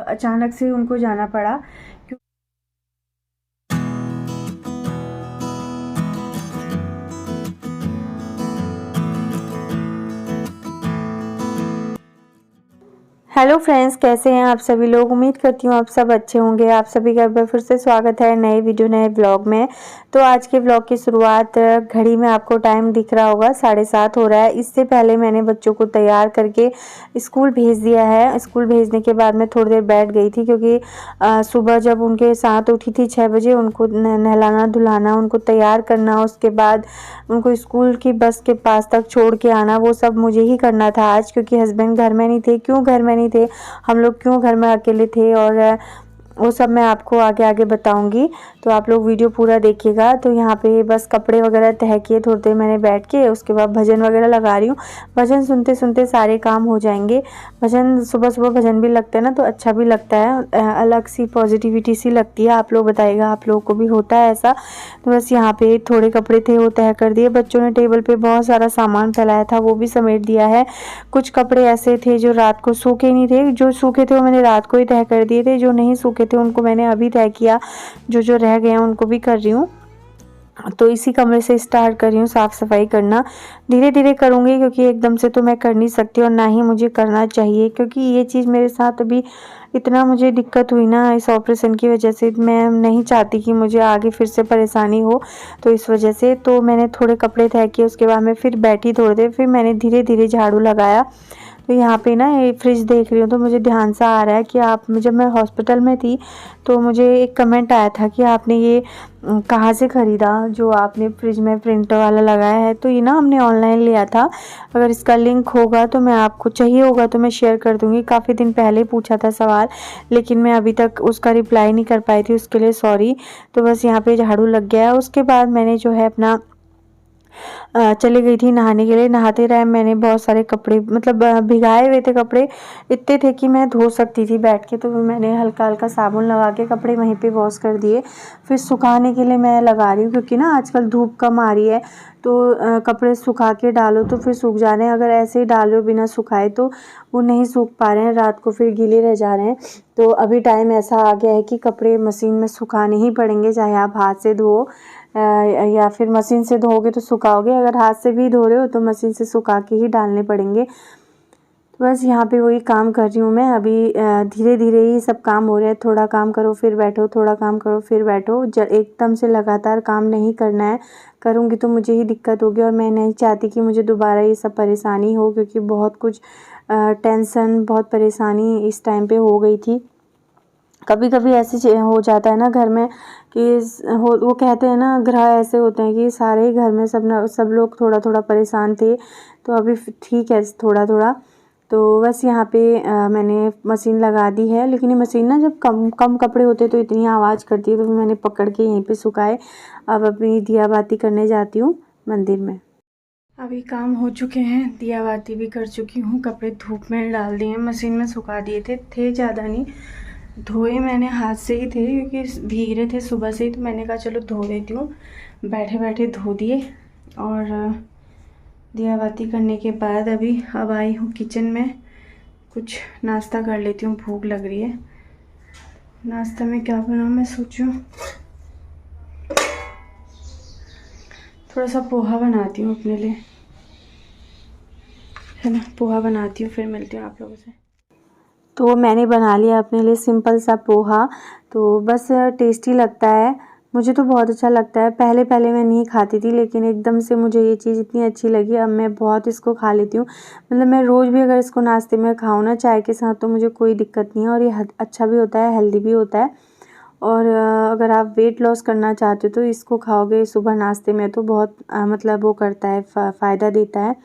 अचानक से उनको जाना पड़ा। हेलो फ्रेंड्स, कैसे हैं आप सभी लोग। उम्मीद करती हूँ आप सब अच्छे होंगे। आप सभी का एक बार फिर से स्वागत है नए वीडियो नए ब्लॉग में। तो आज के ब्लॉग की शुरुआत, घड़ी में आपको टाइम दिख रहा होगा 7:30 हो रहा है। इससे पहले मैंने बच्चों को तैयार करके स्कूल भेज दिया है। स्कूल भेजने के बाद मैं थोड़ी देर बैठ गई थी, क्योंकि सुबह जब उनके साथ उठी थी 6 बजे, उनको नहलाना धुलाना, उनको तैयार करना, उसके बाद उनको स्कूल की बस के पास तक छोड़ के आना, वो सब मुझे ही करना था आज, क्योंकि हस्बैंड घर में नहीं थे। क्यों घर में नहीं थे, हम लोग क्यों घर में अकेले थे, और वो सब मैं आपको आगे आगे बताऊंगी। तो आप लोग वीडियो पूरा देखिएगा। तो यहाँ पे बस कपड़े वगैरह तह किए, थोड़ी देर मैंने बैठ के, उसके बाद भजन वगैरह लगा रही हूँ। भजन सुनते सुनते सारे काम हो जाएंगे। भजन सुबह सुबह भजन भी लगता है ना, तो अच्छा भी लगता है, अलग सी पॉजिटिविटी सी लगती है। आप लोग बताइएगा, आप लोगों को भी होता है ऐसा। तो बस यहाँ पे थोड़े कपड़े थे वो तह कर दिए। बच्चों ने टेबल पे बहुत सारा सामान फैलाया था, वो भी समेट दिया है। कुछ कपड़े ऐसे थे जो रात को सूखे नहीं थे, जो सूखे थे वो मैंने रात को ही तह कर दिए थे, जो नहीं सूखे थे उनको मैंने अभी तय किया। जो जो रह गए हैं उनको भी कर रही हूँ। तो इसी कमरे से स्टार्ट कर रही हूँ साफ़ सफाई करना। धीरे धीरे करूँगी, क्योंकि एकदम से तो मैं कर नहीं सकती, और ना ही मुझे करना चाहिए, क्योंकि ये चीज़ मेरे साथ अभी इतना मुझे दिक्कत हुई ना इस ऑपरेशन की वजह से। मैं नहीं चाहती कि मुझे आगे फिर से परेशानी हो, तो इस वजह से तो मैंने थोड़े कपड़े तय किए। उसके बाद मैं फिर बैठी थोड़ी देर, फिर मैंने धीरे धीरे झाड़ू लगाया। तो यहाँ पे ना ये फ्रिज देख रही हूँ, तो मुझे ध्यान सा आ रहा है कि आप, जब मैं हॉस्पिटल में थी तो मुझे एक कमेंट आया था कि आपने ये कहाँ से ख़रीदा, जो आपने फ्रिज में प्रिंट वाला लगाया है। तो ये ना हमने ऑनलाइन लिया था। अगर इसका लिंक होगा तो मैं आपको, चाहिए होगा तो मैं शेयर कर दूँगी। काफ़ी दिन पहले पूछा था सवाल, लेकिन मैं अभी तक उसका रिप्लाई नहीं कर पाई थी, उसके लिए सॉरी। तो बस यहाँ पे झाड़ू लग गया। उसके बाद मैंने जो है अपना चली गई थी नहाने के लिए। नहाते टाइम मैंने बहुत सारे कपड़े, मतलब भिगाए हुए थे कपड़े, इतने थे कि मैं धो सकती थी बैठ के। तो मैंने हल्का हल्का साबुन लगा के कपड़े वहीं पे वॉश कर दिए। फिर सुखाने के लिए मैं लगा रही हूँ, क्योंकि ना आजकल धूप कम आ रही है, तो कपड़े सुखा के डालो तो फिर सूख जा रहे हैं। अगर ऐसे ही डालो बिना सुखाए तो वो नहीं सूख पा रहे हैं, रात को फिर गीले रह जा रहे हैं। तो अभी टाइम ऐसा आ गया है कि कपड़े मशीन में सुखाने ही पड़ेंगे, चाहे आप हाथ से धो या फिर मशीन से धोगे तो सुखाओगे। अगर हाथ से भी धो रहे हो तो मशीन से सुखा के ही डालने पड़ेंगे। तो बस यहाँ पे वही काम कर रही हूँ मैं अभी। धीरे धीरे ही सब काम हो रहे हैं। थोड़ा काम करो फिर बैठो, थोड़ा काम करो फिर बैठो। एकदम से लगातार काम नहीं करना है, करूँगी तो मुझे ही दिक्कत होगी, और मैं नहीं चाहती कि मुझे दोबारा ये सब परेशानी हो, क्योंकि बहुत कुछ टेंशन, बहुत परेशानी इस टाइम पे हो गई थी। कभी कभी ऐसे हो जाता है ना घर में कि वो कहते हैं ना, ग्रह ऐसे होते हैं कि सारे ही घर में सब लोग थोड़ा थोड़ा परेशान थे। तो अभी ठीक है थोड़ा थोड़ा। तो बस यहाँ पे मैंने मशीन लगा दी है, लेकिन ये मशीन ना जब कम कम कपड़े होते तो इतनी आवाज़ करती है, तो फिर मैंने पकड़ के यहीं पे सुखाए। अब अपनी दिया बाती करने जाती हूँ मंदिर में। अभी काम हो चुके हैं, दिया बाती भी कर चुकी हूँ, कपड़े धूप में डाल दिए, मशीन में सुखा दिए थे ज़्यादा नहीं धोए, मैंने हाथ से ही थे, क्योंकि भीग रहे थे सुबह से ही। तो मैंने कहा चलो धो देती हूँ, बैठे बैठे धो दिए। और दिया बाती करने के बाद अभी अब आई हूँ किचन में, कुछ नाश्ता कर लेती हूँ, भूख लग रही है। नाश्ता में क्या बनाऊँ मैं सोचूं, थोड़ा सा पोहा बनाती हूँ अपने लिए, है ना। पोहा बनाती हूँ, फिर मिलती हूँ आप लोगों से। तो मैंने बना लिया अपने लिए सिंपल सा पोहा। तो बस टेस्टी लगता है, मुझे तो बहुत अच्छा लगता है। पहले पहले मैं नहीं खाती थी, लेकिन एकदम से मुझे ये चीज़ इतनी अच्छी लगी, अब मैं बहुत इसको खा लेती हूँ। मतलब मैं रोज़ भी अगर इसको नाश्ते में खाऊँ ना चाय के साथ, तो मुझे कोई दिक्कत नहीं है। और ये अच्छा भी होता है, हेल्दी भी होता है। और अगर आप वेट लॉस करना चाहते हो तो इसको खाओगे सुबह नाश्ते में, तो बहुत मतलब वो करता है, फ़ायदा देता है।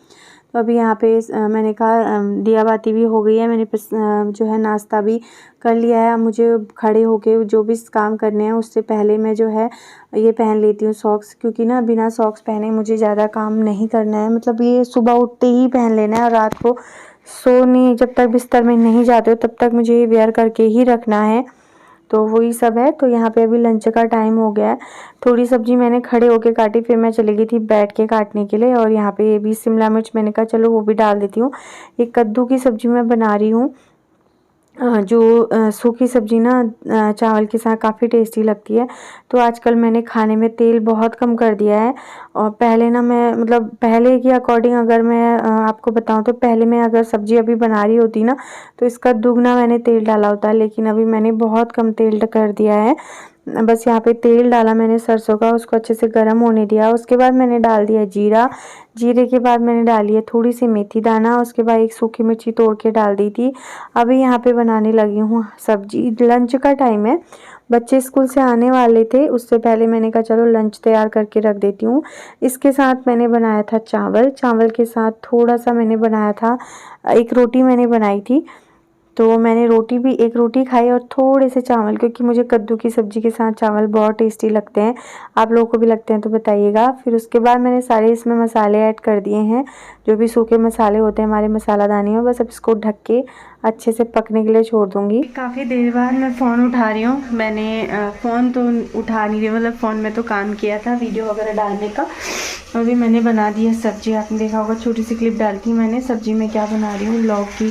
तो अभी यहाँ पे मैंने कहा दिया बाती भी हो गई है, मैंने जो है नाश्ता भी कर लिया है। अब मुझे खड़े होके जो भी काम करने हैं उससे पहले मैं जो है ये पहन लेती हूँ सॉक्स, क्योंकि ना बिना सॉक्स पहने मुझे ज़्यादा काम नहीं करना है। मतलब ये सुबह उठते ही पहन लेना है, और रात को सोने जब तक बिस्तर में नहीं जाते हो तब तक मुझे ये वेयर करके ही रखना है। तो वही सब है। तो यहाँ पे अभी लंच का टाइम हो गया है। थोड़ी सब्जी मैंने खड़े होके काटी, फिर मैं चली गई थी बैठ के काटने के लिए। और यहाँ पे ये भी शिमला मिर्च मैंने कहा चलो वो भी डाल देती हूँ। एक कद्दू की सब्जी मैं बना रही हूँ, जो सूखी सब्ज़ी ना चावल के साथ काफ़ी टेस्टी लगती है। तो आजकल मैंने खाने में तेल बहुत कम कर दिया है। और पहले ना मैं मतलब पहले के अकॉर्डिंग अगर मैं आपको बताऊँ तो पहले मैं अगर सब्ज़ी अभी बना रही होती ना तो इसका दुगना मैंने तेल डाला होता, लेकिन अभी मैंने बहुत कम तेल कर दिया है। बस यहाँ पे तेल डाला मैंने सरसों का, उसको अच्छे से गर्म होने दिया। उसके बाद मैंने डाल दिया जीरा, जीरे के बाद मैंने डाली है थोड़ी सी मेथी दाना, उसके बाद एक सूखी मिर्ची तोड़ के डाल दी थी। अभी यहाँ पे बनाने लगी हूँ सब्जी। लंच का टाइम है, बच्चे स्कूल से आने वाले थे, उससे पहले मैंने कहा चलो लंच तैयार करके रख देती हूँ। इसके साथ मैंने बनाया था चावल, चावल के साथ थोड़ा सा मैंने बनाया था, एक रोटी मैंने बनाई थी। तो मैंने रोटी भी एक रोटी खाई और थोड़े से चावल, क्योंकि मुझे कद्दू की सब्ज़ी के साथ चावल बहुत टेस्टी लगते हैं। आप लोगों को भी लगते हैं तो बताइएगा। फिर उसके बाद मैंने सारे इसमें मसाले ऐड कर दिए हैं, जो भी सूखे मसाले होते हैं हमारे मसालादानी में। बस अब इसको ढक के अच्छे से पकने के लिए छोड़ दूँगी। काफ़ी देर बाद मैं फ़ोन उठा रही हूँ। मैंने फ़ोन तो उठा नहीं रही, मतलब फ़ोन में तो काम किया था वीडियो वगैरह डालने का। अभी मैंने बना दी है सब्ज़ी, आपने देखा होगा छोटी सी क्लिप डाली थी मैंने। सब्ज़ी में क्या बना रही हूँ, लौकी,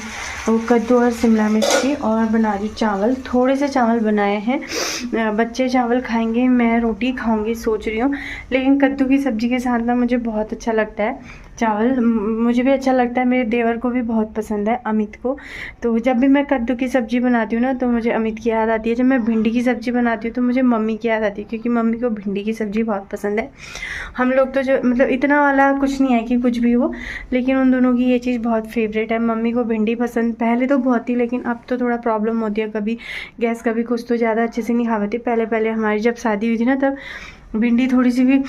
वो कद्दू और शिमला मिर्च की, और बना रही चावल। थोड़े से चावल बनाए हैं, बच्चे चावल खाएंगे, मैं रोटी खाऊंगी सोच रही हूँ। लेकिन कद्दू की सब्ज़ी के साथ ना मुझे बहुत अच्छा लगता है चावल, मुझे भी अच्छा लगता है, मेरे देवर को भी बहुत पसंद है, अमित को। तो जब भी मैं कद्दू की सब्ज़ी बनाती हूँ ना तो मुझे अमित की याद आती है। जब मैं भिंडी की सब्ज़ी बनाती हूँ तो मुझे मम्मी की याद आती है, क्योंकि मम्मी को भिंडी की सब्ज़ी बहुत पसंद है। हम लोग तो जो मतलब इतना वाला कुछ नहीं है कि कुछ भी हो, लेकिन उन दोनों की ये चीज़ बहुत फेवरेट है। मम्मी को भिंडी पसंद पहले तो बहुत थी, लेकिन अब तो थोड़ा प्रॉब्लम होती है, कभी गैस कभी कुछ, तो ज़्यादा अच्छे से नहीं खा पाती। पहले पहले हमारी जब शादी हुई थी ना तब भिंडी थोड़ी सी भी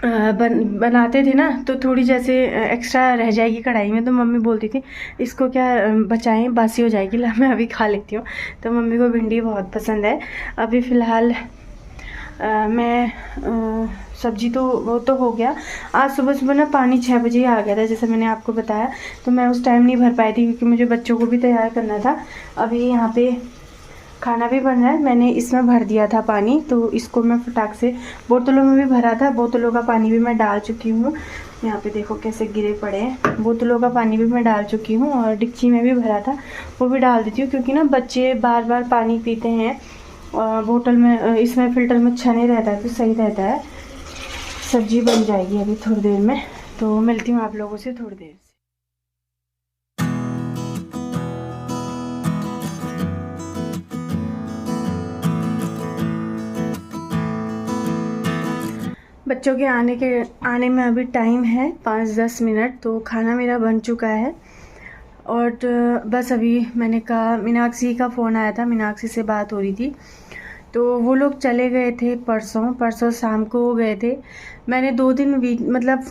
बनाते थे ना तो थोड़ी जैसे एक्स्ट्रा रह जाएगी कढ़ाई में, तो मम्मी बोलती थी इसको क्या बचाएं, बासी हो जाएगी, ला मैं अभी खा लेती हूँ। तो मम्मी को भिंडी बहुत पसंद है। अभी फ़िलहाल मैं सब्जी तो वो तो हो गया। आज सुबह सुबह ना पानी 6 बजे ही आ गया था, जैसे मैंने आपको बताया। तो मैं उस टाइम नहीं भर पाई थी, क्योंकि मुझे बच्चों को भी तैयार करना था। अभी यहाँ पे खाना भी बन रहा है, मैंने इसमें भर दिया था पानी, तो इसको मैं फटाक से बोतलों में भी भरा था, बोतलों का पानी भी मैं डाल चुकी हूँ। यहाँ पे देखो कैसे गिरे पड़े हैं, बोतलों का पानी भी मैं डाल चुकी हूँ, और डिक्ची में भी भरा था वो भी डाल देती हूँ, क्योंकि ना बच्चे बार बार पानी पीते हैं बोतल में, इसमें फ़िल्टर में अच्छा नहीं रहता है, तो सही रहता है। सब्जी बन जाएगी अभी थोड़ी देर में, तो मिलती हूँ आप लोगों से थोड़ी देर से। बच्चों के आने में अभी टाइम है 5-10 मिनट, तो खाना मेरा बन चुका है। और बस अभी मैंने कहा, मीनाक्षी का फ़ोन आया था, मीनाक्षी से बात हो रही थी, तो वो लोग चले गए थे परसों शाम को हो गए थे। मैंने 2 दिन मतलब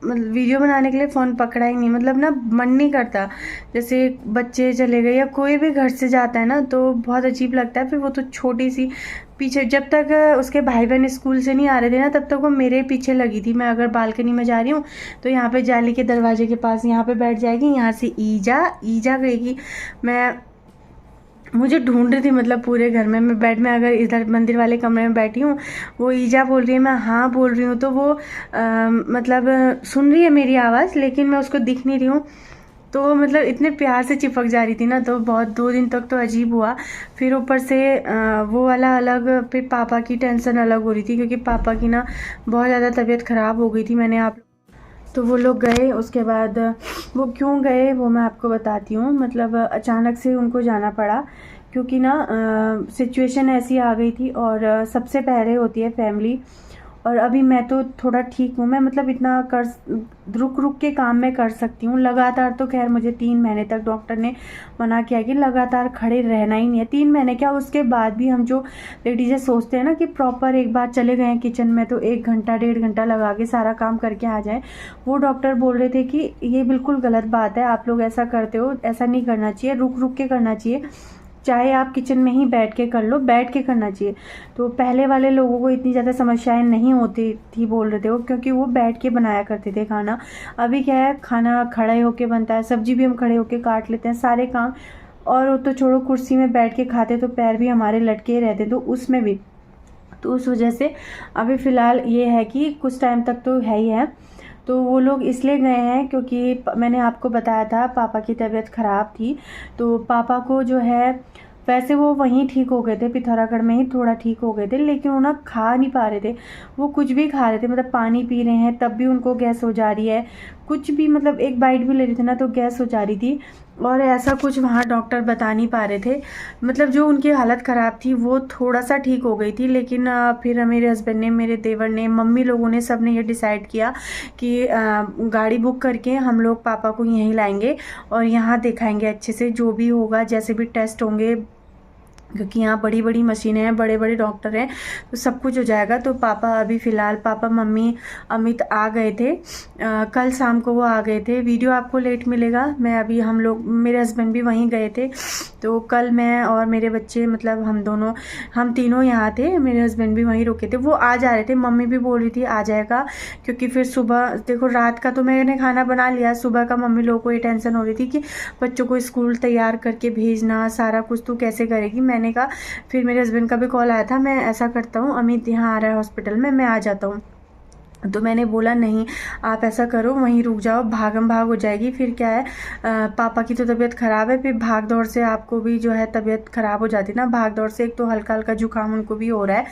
वीडियो बनाने के लिए फ़ोन पकड़ा ही नहीं, मतलब ना मन नहीं करता। जैसे बच्चे चले गए या कोई भी घर से जाता है ना तो बहुत अजीब लगता है। फिर वो तो छोटी सी पीछे, जब तक उसके भाई बहन स्कूल से नहीं आ रहे थे ना तब तक वो मेरे पीछे लगी थी। मैं अगर बालकनी में जा रही हूँ तो यहाँ पे जाली के दरवाजे के पास यहाँ पे बैठ जाएगी, यहाँ से ईजा गएगी। मुझे ढूंढ रही थी, मतलब पूरे घर में। मैं बेड में अगर इधर मंदिर वाले कमरे में बैठी हूँ, वो ईजा बोल रही है, मैं हाँ बोल रही हूँ, तो वो मतलब सुन रही है मेरी आवाज़, लेकिन मैं उसको दिख नहीं रही हूँ। तो मतलब इतने प्यार से चिपक जा रही थी ना, तो बहुत 2 दिन तक तो अजीब हुआ। फिर ऊपर से वो वाला अलग, फिर पापा की टेंशन अलग हो रही थी, क्योंकि पापा की ना बहुत ज़्यादा तबीयत ख़राब हो गई थी। तो वो लोग गए, उसके बाद वो क्यों गए वो मैं आपको बताती हूँ। मतलब अचानक से उनको जाना पड़ा, क्योंकि ना सिचुएशन ऐसी आ गई थी, और सबसे पहले होती है फैमिली। और अभी मैं तो थोड़ा ठीक हूँ, मैं मतलब इतना रुक के काम मैं कर सकती हूँ। लगातार तो खैर मुझे 3 महीने तक डॉक्टर ने मना किया कि लगातार खड़े रहना ही नहीं है। 3 महीने क्या, उसके बाद भी हम जो लेडीज़ें सोचते हैं ना कि प्रॉपर एक बार चले गए हैं किचन में तो 1 घंटा 1.5 घंटा लगा के सारा काम करके आ जाए, वो डॉक्टर बोल रहे थे कि ये बिल्कुल गलत बात है, आप लोग ऐसा करते हो, ऐसा नहीं करना चाहिए, रुक के करना चाहिए। चाहे आप किचन में ही बैठ के कर लो, बैठ के करना चाहिए। तो पहले वाले लोगों को इतनी ज़्यादा समस्याएं नहीं होती थी, बोल रहे थे वो, क्योंकि वो बैठ के बनाया करते थे खाना। अभी क्या है, खाना खड़े होके बनता है, सब्जी भी हम खड़े होके काट लेते हैं, सारे काम। और वो तो छोड़ो, कुर्सी में बैठ के खाते तो पैर भी हमारे लटके रहते, तो उसमें भी, तो उस वजह से अभी फ़िलहाल ये है कि कुछ टाइम तक तो है ही है। तो वो लोग इसलिए गए हैं क्योंकि मैंने आपको बताया था पापा की तबीयत ख़राब थी। तो पापा को जो है, वैसे वो वहीं ठीक हो गए थे, पिथौरागढ़ में ही थोड़ा ठीक हो गए थे, लेकिन वो ना खा नहीं पा रहे थे। वो कुछ भी खा रहे थे, मतलब पानी पी रहे हैं तब भी उनको गैस हो जा रही है, कुछ भी मतलब एक बाइट भी ले रहे थे ना तो गैस हो जा रही थी। और ऐसा कुछ वहाँ डॉक्टर बता नहीं पा रहे थे। मतलब जो उनकी हालत ख़राब थी वो थोड़ा सा ठीक हो गई थी, लेकिन फिर मेरे हस्बैंड ने, मेरे देवर ने, मम्मी लोगों ने, सब ने ये डिसाइड किया कि गाड़ी बुक करके हम लोग पापा को यहीं लाएंगे और यहाँ दिखाएंगे अच्छे से, जो भी होगा, जैसे भी टेस्ट होंगे, क्योंकि यहाँ बड़ी बड़ी मशीनें हैं, बड़े बड़े डॉक्टर हैं, तो सब कुछ हो जाएगा। तो पापा अभी फ़िलहाल, पापा मम्मी अमित आ गए थे, कल शाम को वो आ गए थे। वीडियो आपको लेट मिलेगा। मैं अभी, हम लोग, मेरे हस्बैंड भी वहीं गए थे, तो कल मैं और मेरे बच्चे, मतलब हम तीनों यहाँ थे, मेरे हस्बैंड भी वहीं रुके थे। वो आ जा रहे थे, मम्मी भी बोल रही थी आ जाएगा, क्योंकि फिर सुबह देखो, रात का तो मैंने खाना बना लिया, सुबह का मम्मी लोगों को ये टेंशन हो रही थी कि बच्चों को स्कूल तैयार करके भेजना, सारा कुछ तू कैसे करेगी। मैंने कहा, फिर मेरे हस्बैंड का भी कॉल आया था, मैं ऐसा करता हूँ, अमित यहाँ आ रहा है हॉस्पिटल में, मैं आ जाता हूँ। तो मैंने बोला नहीं, आप ऐसा करो, वहीं रुक जाओ, भागम भाग हो जाएगी, फिर क्या है, पापा की तो तबीयत ख़राब है, फिर भाग दौड़ से आपको भी जो है तबीयत ख़राब हो जाती है ना, भाग दौड़ से एक तो हल्का हल्का जुकाम उनको भी हो रहा है।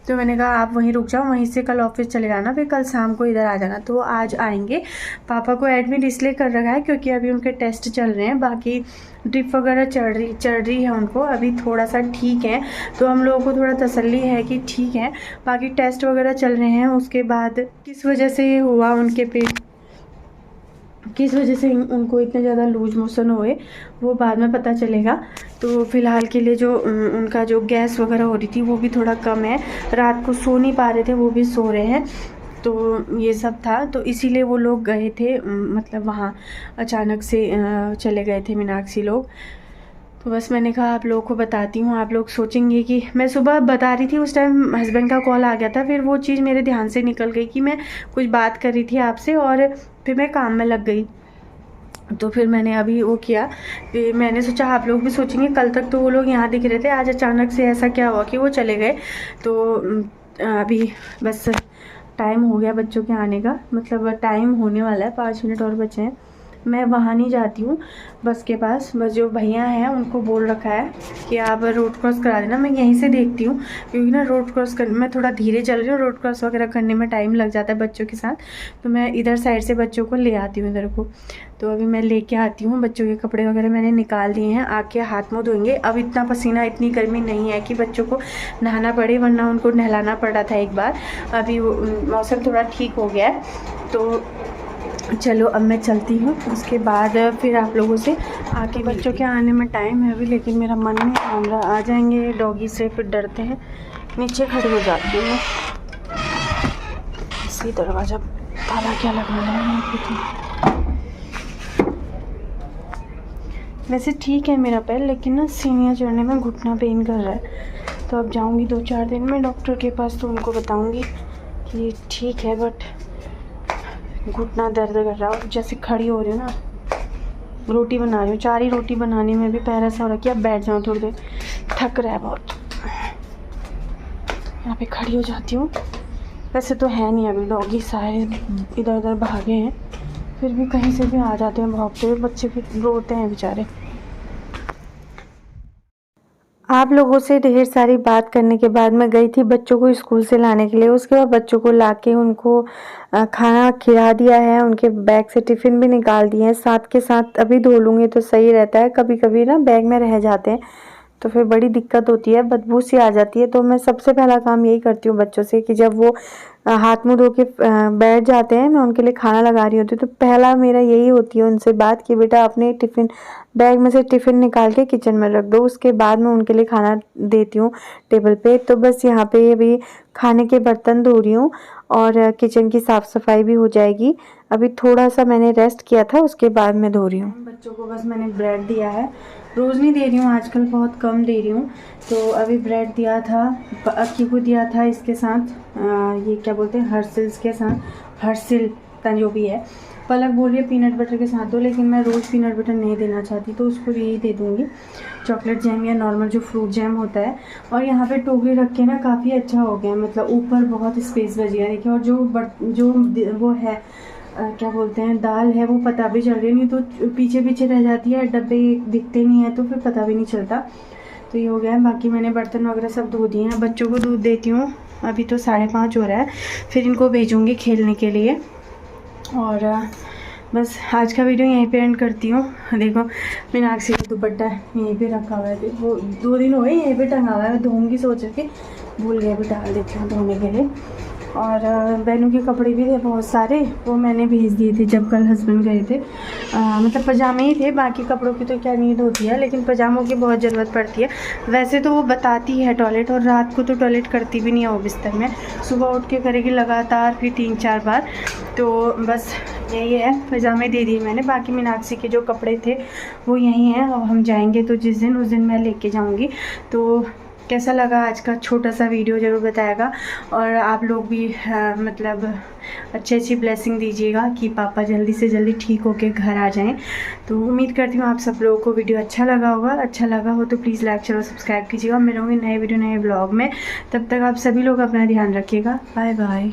तो मैंने कहा आप वहीं रुक जाओ, वहीं से कल ऑफिस चले जाना, फिर कल शाम को इधर आ जाना। तो आज आएंगे। पापा को एडमिट इसलिए कर रखा है क्योंकि अभी उनके टेस्ट चल रहे हैं, बाकी ड्रिप वगैरह चढ़ रही है उनको, अभी थोड़ा सा ठीक है, तो हम लोगों को थोड़ा तसल्ली है कि ठीक है। बाकी टेस्ट वगैरह चल रहे हैं, उसके बाद किस वजह से ये हुआ उनके पेट, किस वजह से उनको इतने ज़्यादा लूज मोशन हुए, वो बाद में पता चलेगा। तो फ़िलहाल के लिए जो उनका जो गैस वगैरह हो रही थी वो भी थोड़ा कम है, रात को सो नहीं पा रहे थे, वो भी सो रहे हैं। तो ये सब था, तो इसीलिए वो लोग गए थे, मतलब वहाँ अचानक से चले गए थे मीनाक्षी लोग। तो बस मैंने कहा आप लोगों को बताती हूँ, आप लोग सोचेंगे कि मैं सुबह बता रही थी, उस टाइम हस्बैंड का कॉल आ गया था, फिर वो चीज़ मेरे ध्यान से निकल गई कि मैं कुछ बात कर रही थी आपसे और फिर मैं काम में लग गई। तो फिर मैंने अभी वो किया, फिर मैंने सोचा आप लोग भी सोचेंगे, कल तक तो वो लोग यहाँ दिख रहे थे, आज अचानक से ऐसा क्या हुआ कि वो चले गए। तो अभी बस टाइम हो गया बच्चों के आने का, मतलब टाइम होने वाला है, 5 मिनट और बचे हैं। मैं वहाँ नहीं जाती हूँ बस के पास, बस जो भैया हैं उनको बोल रखा है कि आप रोड क्रॉस करा देना, मैं यहीं से देखती हूँ, क्योंकि ना रोड क्रॉस करने में थोड़ा धीरे चल रही हूँ, रोड क्रॉस वगैरह करने में टाइम लग जाता है बच्चों के साथ, तो मैं इधर साइड से बच्चों को ले आती हूँ इधर को। तो अभी मैं लेके आती हूँ, बच्चों के कपड़े वगैरह मैंने निकाल दिए हैं, आके हाथ मुँह धोएंगे। अब इतना पसीना, इतनी गर्मी नहीं है कि बच्चों को नहाना पड़े, वरना उनको नहलाना पड़ा था एक बार। अभी मौसम थोड़ा ठीक हो गया है, तो चलो अब मैं चलती हूँ, उसके बाद फिर आप लोगों से आके। बच्चों के आने में टाइम है अभी, लेकिन मेरा मन नहीं मान रहा, आ जाएंगे डॉगी से, फिर डरते हैं, नीचे खड़ी हो जाती हूँ। इसी दरवाज़ा ताला क्या लगाना है तो। वैसे ठीक है मेरा पैर, लेकिन ना सीढ़ियाँ चढ़ने में घुटना पेन कर रहा है, तो अब जाऊँगी 2-4 दिन में डॉक्टर के पास, तो उनको बताऊँगी कि ठीक है, बट घुटना दर्द कर रहा है। जैसे खड़ी हो रही हूँ ना, रोटी बना रही हूँ, 4 ही रोटी बनाने में भी पैर ऐसा हो रहा है कि अब बैठ जाऊँ थोड़ी देर, थक रहा है बहुत। यहाँ पे खड़ी हो जाती हूँ। वैसे तो है नहीं अभी, डॉगी सारे इधर उधर भागे हैं, फिर भी कहीं से भी आ जाते हैं भागते हुए, बच्चे भी रोते हैं बेचारे। आप लोगों से ढेर सारी बात करने के बाद मैं गई थी बच्चों को स्कूल से लाने के लिए। उसके बाद बच्चों को लाके उनको खाना खिला दिया है, उनके बैग से टिफ़िन भी निकाल दिए हैं, साथ के साथ अभी धो लूँगी तो सही रहता है। कभी कभी ना बैग में रह जाते हैं तो फिर बड़ी दिक्कत होती है, बदबू सी आ जाती है। तो मैं सबसे पहला काम यही करती हूँ बच्चों से कि जब वो हाथ मुँह धो के बैठ जाते हैं, मैं उनके लिए खाना लगा रही होती हूँ, तो पहला मेरा यही होती है उनसे बात कि बेटा अपने टिफ़िन बैग में से टिफ़िन निकाल के किचन में रख दो। उसके बाद मैं उनके लिए खाना देती हूँ टेबल पे। तो बस यहाँ पे अभी खाने के बर्तन धो रही हूँ और किचन की साफ़ सफाई भी हो जाएगी। अभी थोड़ा सा मैंने रेस्ट किया था, उसके बाद मैं धो रही हूँ। बच्चों को बस मैंने ब्रेड दिया है, रोज़ नहीं दे रही हूँ, आजकल बहुत कम दे रही हूँ। तो अभी ब्रेड दिया था, अक्की को दिया था इसके साथ, ये क्या बोलते हैं, हर्सिल्स के साथ, हर्सिल का जो भी है। पलक बोल रही है पीनट बटर के साथ दो, लेकिन मैं रोज़ पीनट बटर नहीं देना चाहती, तो उसको यही दे दूँगी, चॉकलेट जैम या नॉर्मल जो फ्रूट जैम होता है। और यहाँ पे टोकरी रख के ना काफ़ी अच्छा हो गया, मतलब ऊपर बहुत स्पेस बच गया देखिए। और जो वो है क्या बोलते हैं, दाल है वो पता भी चल रही नहीं तो पीछे पीछे रह जाती है, डब्बे दिखते नहीं है तो फिर पता भी नहीं चलता। तो ये हो गया है। बाकी मैंने बर्तन वगैरह सब धो दिए हैं। बच्चों को दूध देती हूँ, अभी तो 5:30 हो रहा है, फिर इनको भेजूँगी खेलने के लिए। और बस आज का वीडियो यहीं पे एंड करती हूँ। देखो मीनाक्षी का दुपट्टा यहीं पे रखा हुआ है, वो 2 दिन हो गए यहीं पे टंगा हुआ है। धोऊंगी सोच के भूल गए, भी डाल देती हूँ धोने के लिए। और बहनों के कपड़े भी थे बहुत सारे, वो मैंने भेज दिए थे जब कल हस्बैंड गए थे। मतलब पजामे ही थे, बाकी कपड़ों की तो क्या नीड होती है, लेकिन पजामों की बहुत ज़रूरत पड़ती है। वैसे तो वो बताती है टॉयलेट, और रात को तो टॉयलेट करती भी नहीं है वो बिस्तर में, सुबह उठ के करेगी लगातार, फिर 3-4 बार। तो बस यही है, पजामे दे दिए मैंने। बाकी मीनाक्षी के जो कपड़े थे वो यहीं हैं। अब हम जाएंगे तो जिस दिन उस दिन मैं लेके जाऊंगी। तो कैसा लगा आज का छोटा सा वीडियो ज़रूर बताएगा। और आप लोग भी मतलब अच्छी ब्लेसिंग दीजिएगा कि पापा जल्दी से जल्दी ठीक होके घर आ जाएं। तो उम्मीद करती हूँ आप सब लोगों को वीडियो अच्छा लगा होगा। अच्छा लगा हो तो प्लीज़ लाइक शेयर और सब्सक्राइब कीजिएगा। मिलूंगी नए वीडियो नए ब्लॉग में। तब तक आप सभी लोग अपना ध्यान रखिएगा। Bye bye.